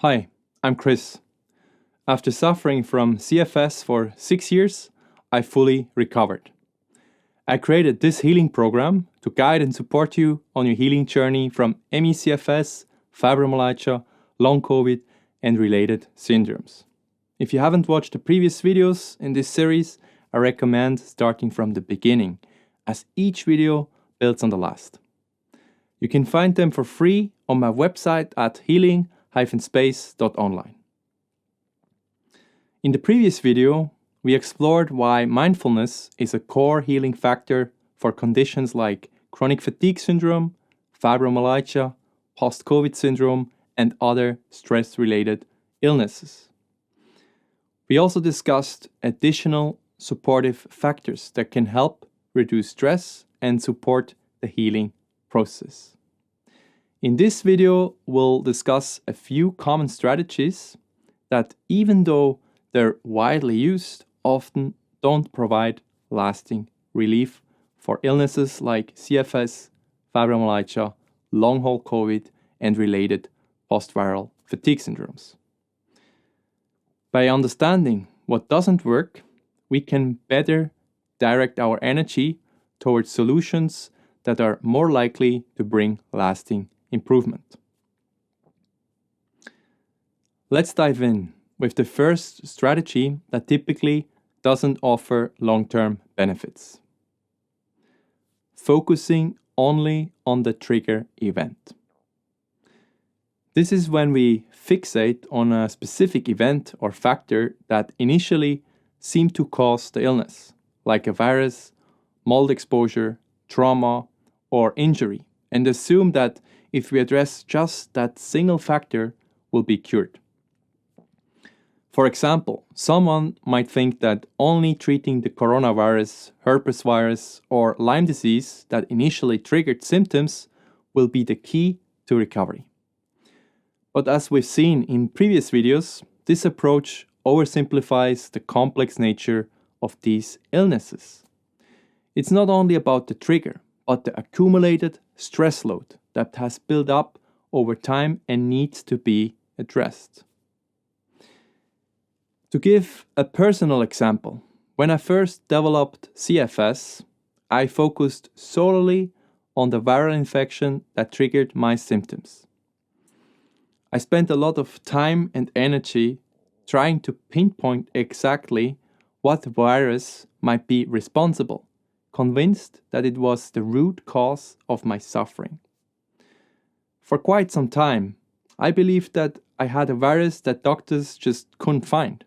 Hi, I'm Chris. After suffering from CFS for 6 years, I fully recovered. I created this healing program to guide and support you on your healing journey from ME/CFS, fibromyalgia, long COVID, and related syndromes. If you haven't watched the previous videos in this series, I recommend starting from the beginning, as each video builds on the last. You can find them for free on my website at healing-space.online. In the previous video, we explored why mindfulness is a core healing factor for conditions like chronic fatigue syndrome, fibromyalgia, post-COVID syndrome, and other stress-related illnesses. We also discussed additional supportive factors that can help reduce stress and support the healing process. In this video, we'll discuss a few common strategies that, even though they're widely used, often don't provide lasting relief for illnesses like CFS, fibromyalgia, long-haul COVID, and related post-viral fatigue syndromes. By understanding what doesn't work, we can better direct our energy towards solutions that are more likely to bring lasting improvement. Let's dive in with the first strategy that typically doesn't offer long-term benefits. Focusing only on the trigger event. This is when we fixate on a specific event or factor that initially seemed to cause the illness, like a virus, mold exposure, trauma, or injury, and assume that if we address just that single factor, we'll be cured. For example, someone might think that only treating the coronavirus, herpes virus, or Lyme disease that initially triggered symptoms will be the key to recovery. But as we've seen in previous videos, this approach oversimplifies the complex nature of these illnesses. It's not only about the trigger, but the accumulated stress load that has built up over time and needs to be addressed. To give a personal example, when I first developed CFS, I focused solely on the viral infection that triggered my symptoms. I spent a lot of time and energy trying to pinpoint exactly what virus might be responsible, convinced that it was the root cause of my suffering. For quite some time, I believed that I had a virus that doctors just couldn't find.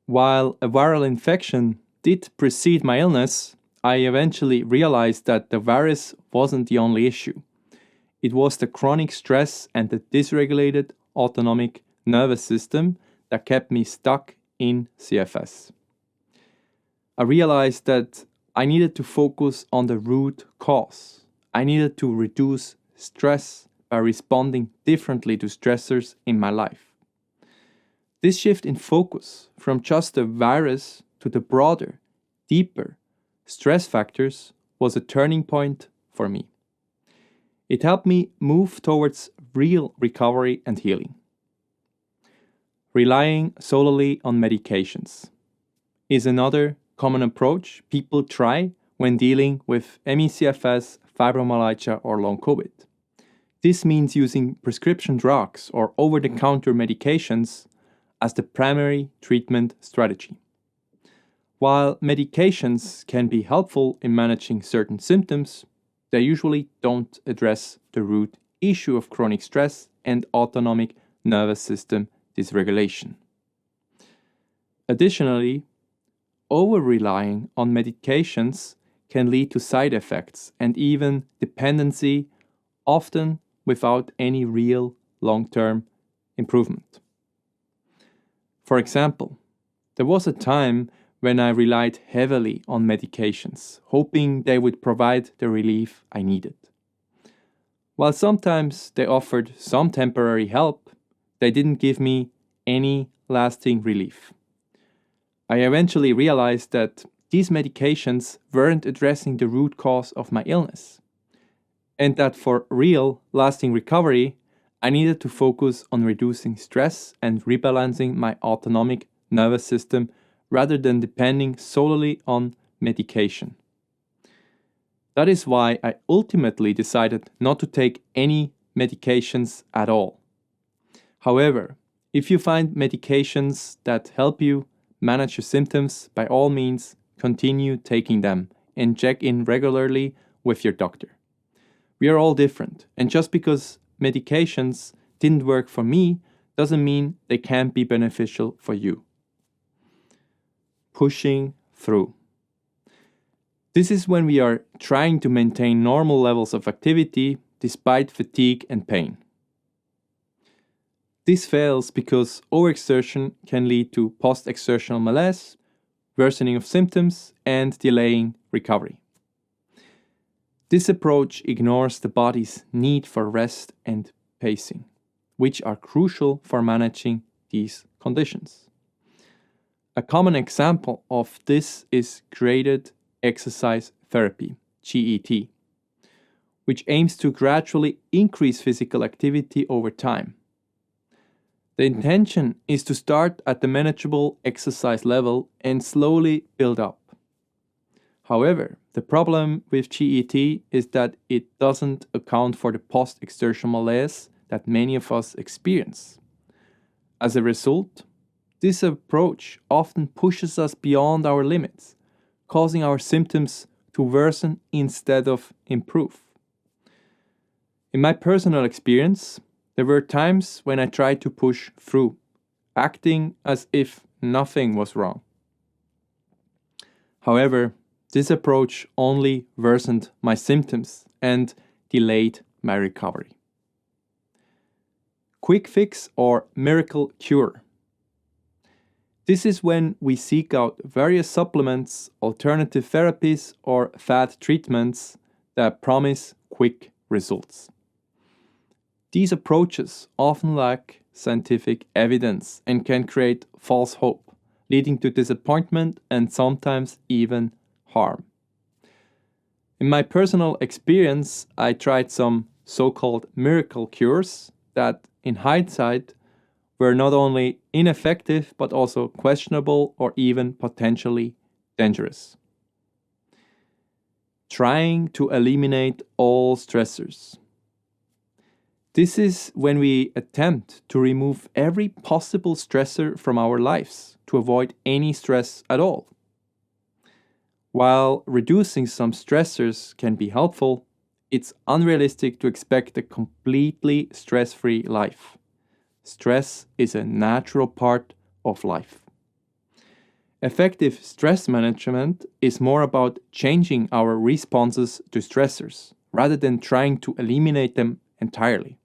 While a viral infection did precede my illness, I eventually realized that the virus wasn't the only issue. It was the chronic stress and the dysregulated autonomic nervous system that kept me stuck in CFS. I realized that I needed to focus on the root cause. I needed to reduce stress by responding differently to stressors in my life. This shift in focus from just the virus to the broader, deeper stress factors was a turning point for me. It helped me move towards real recovery and healing. Relying solely on medications is another common approach people try when dealing with ME/CFS, fibromyalgia, or long COVID. This means using prescription drugs or over-the-counter medications as the primary treatment strategy. While medications can be helpful in managing certain symptoms, they usually don't address the root issue of chronic stress and autonomic nervous system dysregulation. Additionally, over-relying on medications can lead to side effects and even dependency, often without any real long-term improvement. For example, there was a time when I relied heavily on medications, hoping they would provide the relief I needed. While sometimes they offered some temporary help, they didn't give me any lasting relief. I eventually realized that these medications weren't addressing the root cause of my illness, and that for real, lasting recovery, I needed to focus on reducing stress and rebalancing my autonomic nervous system rather than depending solely on medication. That is why I ultimately decided not to take any medications at all. However, if you find medications that help you manage your symptoms, by all means, continue taking them and check in regularly with your doctor. We are all different, and just because medications didn't work for me doesn't mean they can't be beneficial for you. Pushing through. This is when we are trying to maintain normal levels of activity despite fatigue and pain. This fails because overexertion can lead to post-exertional malaise, worsening of symptoms, and delaying recovery. This approach ignores the body's need for rest and pacing, which are crucial for managing these conditions. A common example of this is graded exercise therapy, GET, which aims to gradually increase physical activity over time. The intention is to start at the manageable exercise level and slowly build up. However, the problem with GET is that it doesn't account for the post-exertional malaise that many of us experience. As a result, this approach often pushes us beyond our limits, causing our symptoms to worsen instead of improve. In my personal experience, there were times when I tried to push through, acting as if nothing was wrong. However, this approach only worsened my symptoms and delayed my recovery. Quick fix or miracle cure. This is when we seek out various supplements, alternative therapies, or fad treatments that promise quick results. These approaches often lack scientific evidence and can create false hope, leading to disappointment and sometimes even harm. In my personal experience, I tried some so-called miracle cures that, in hindsight, were not only ineffective but also questionable or even potentially dangerous. Trying to eliminate all stressors. This is when we attempt to remove every possible stressor from our lives to avoid any stress at all. While reducing some stressors can be helpful, it's unrealistic to expect a completely stress-free life. Stress is a natural part of life. Effective stress management is more about changing our responses to stressors rather than trying to eliminate them entirely.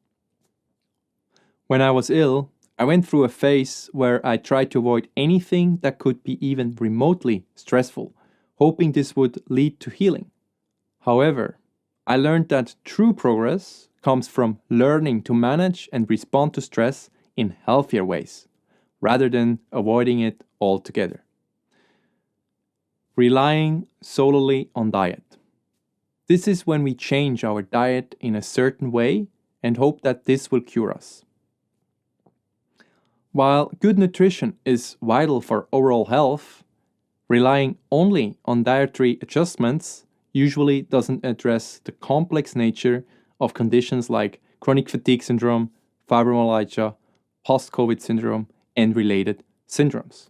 When I was ill, I went through a phase where I tried to avoid anything that could be even remotely stressful, hoping this would lead to healing. However, I learned that true progress comes from learning to manage and respond to stress in healthier ways, rather than avoiding it altogether. Relying solely on diet. This is when we change our diet in a certain way and hope that this will cure us. While good nutrition is vital for overall health, relying only on dietary adjustments usually doesn't address the complex nature of conditions like chronic fatigue syndrome, fibromyalgia, post-COVID syndrome, and related syndromes.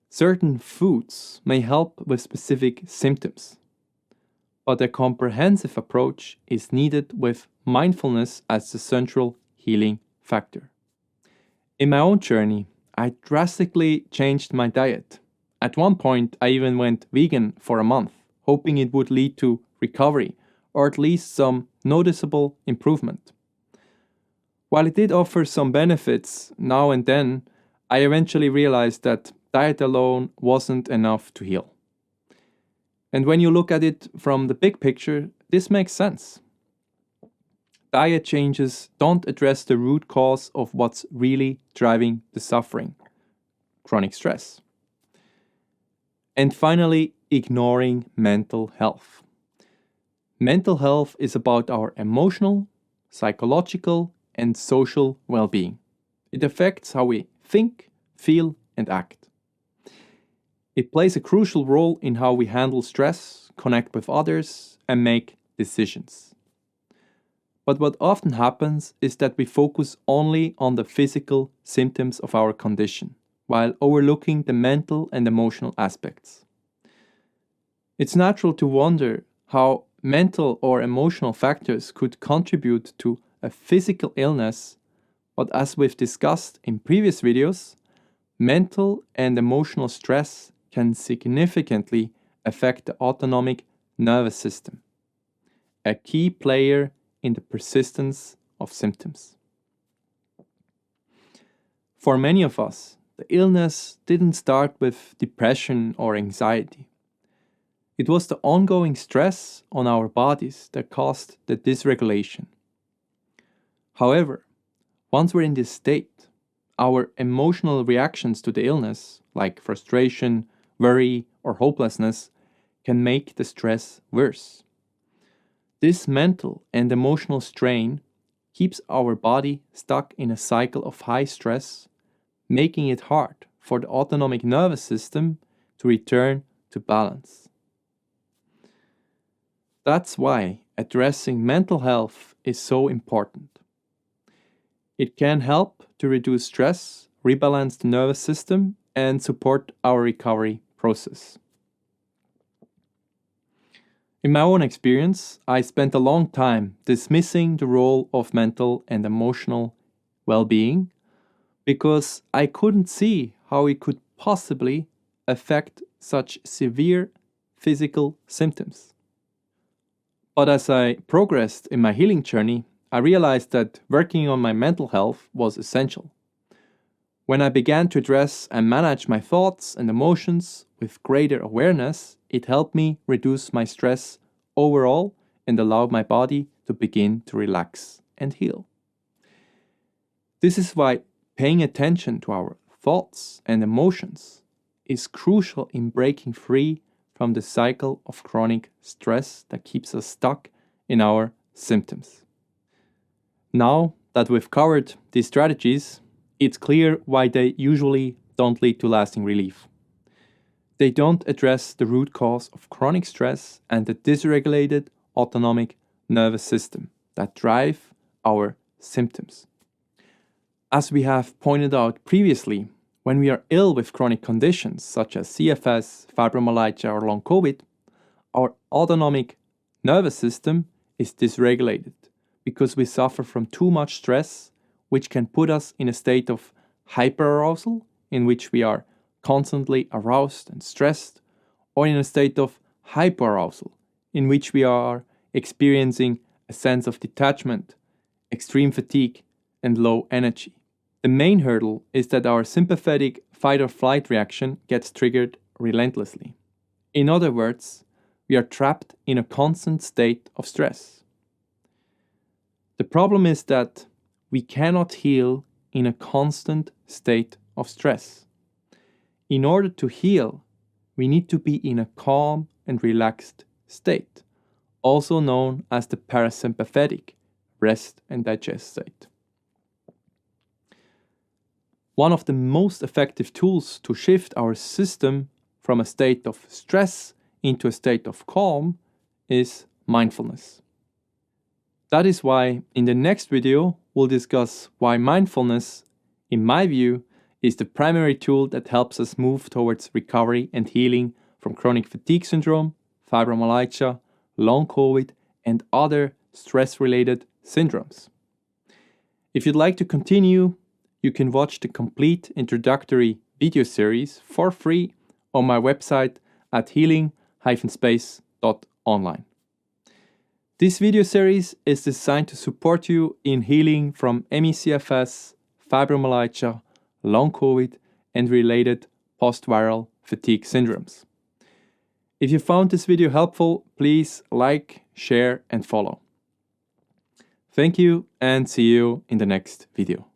Certain foods may help with specific symptoms, but a comprehensive approach is needed with mindfulness as the central healing factor. In my own journey, I drastically changed my diet. At one point, I even went vegan for a month, hoping it would lead to recovery or at least some noticeable improvement. While it did offer some benefits now and then, I eventually realized that diet alone wasn't enough to heal. And when you look at it from the big picture, this makes sense. Diet changes don't address the root cause of what's really driving the suffering, chronic stress. And finally, ignoring mental health. Mental health is about our emotional, psychological, and social well-being. It affects how we think, feel, and act. It plays a crucial role in how we handle stress, connect with others, and make decisions. But what often happens is that we focus only on the physical symptoms of our condition, while overlooking the mental and emotional aspects. It's natural to wonder how mental or emotional factors could contribute to a physical illness, but as we've discussed in previous videos, mental and emotional stress can significantly affect the autonomic nervous system, a key player in the persistence of symptoms. For many of us, the illness didn't start with depression or anxiety. It was the ongoing stress on our bodies that caused the dysregulation. However, once we're in this state, our emotional reactions to the illness, like frustration, worry, or hopelessness, can make the stress worse. This mental and emotional strain keeps our body stuck in a cycle of high stress, making it hard for the autonomic nervous system to return to balance. That's why addressing mental health is so important. It can help to reduce stress, rebalance the nervous system, and support our recovery process. In my own experience, I spent a long time dismissing the role of mental and emotional well-being because I couldn't see how it could possibly affect such severe physical symptoms. But as I progressed in my healing journey, I realized that working on my mental health was essential. When I began to address and manage my thoughts and emotions with greater awareness, it helped me reduce my stress overall and allowed my body to begin to relax and heal. This is why paying attention to our thoughts and emotions is crucial in breaking free from the cycle of chronic stress that keeps us stuck in our symptoms. Now that we've covered these strategies, it's clear why they usually don't lead to lasting relief. They don't address the root cause of chronic stress and the dysregulated autonomic nervous system that drive our symptoms. As we have pointed out previously, when we are ill with chronic conditions such as CFS, fibromyalgia, or long COVID, our autonomic nervous system is dysregulated because we suffer from too much stress, which can put us in a state of hyperarousal, in which we are constantly aroused and stressed, or in a state of hypoarousal, in which we are experiencing a sense of detachment, extreme fatigue, and low energy. The main hurdle is that our sympathetic fight or flight reaction gets triggered relentlessly. In other words, we are trapped in a constant state of stress. The problem is that we cannot heal in a constant state of stress. In order to heal, we need to be in a calm and relaxed state, also known as the parasympathetic rest and digest state. One of the most effective tools to shift our system from a state of stress into a state of calm is mindfulness. That is why in the next video we'll discuss why mindfulness, in my view, is the primary tool that helps us move towards recovery and healing from chronic fatigue syndrome, fibromyalgia, long COVID, and other stress-related syndromes. If you'd like to continue, you can watch the complete introductory video series for free on my website at healing-space.online. This video series is designed to support you in healing from ME/CFS, fibromyalgia, long COVID, and related post-viral fatigue syndromes. If you found this video helpful, please like, share, and follow. Thank you, and see you in the next video.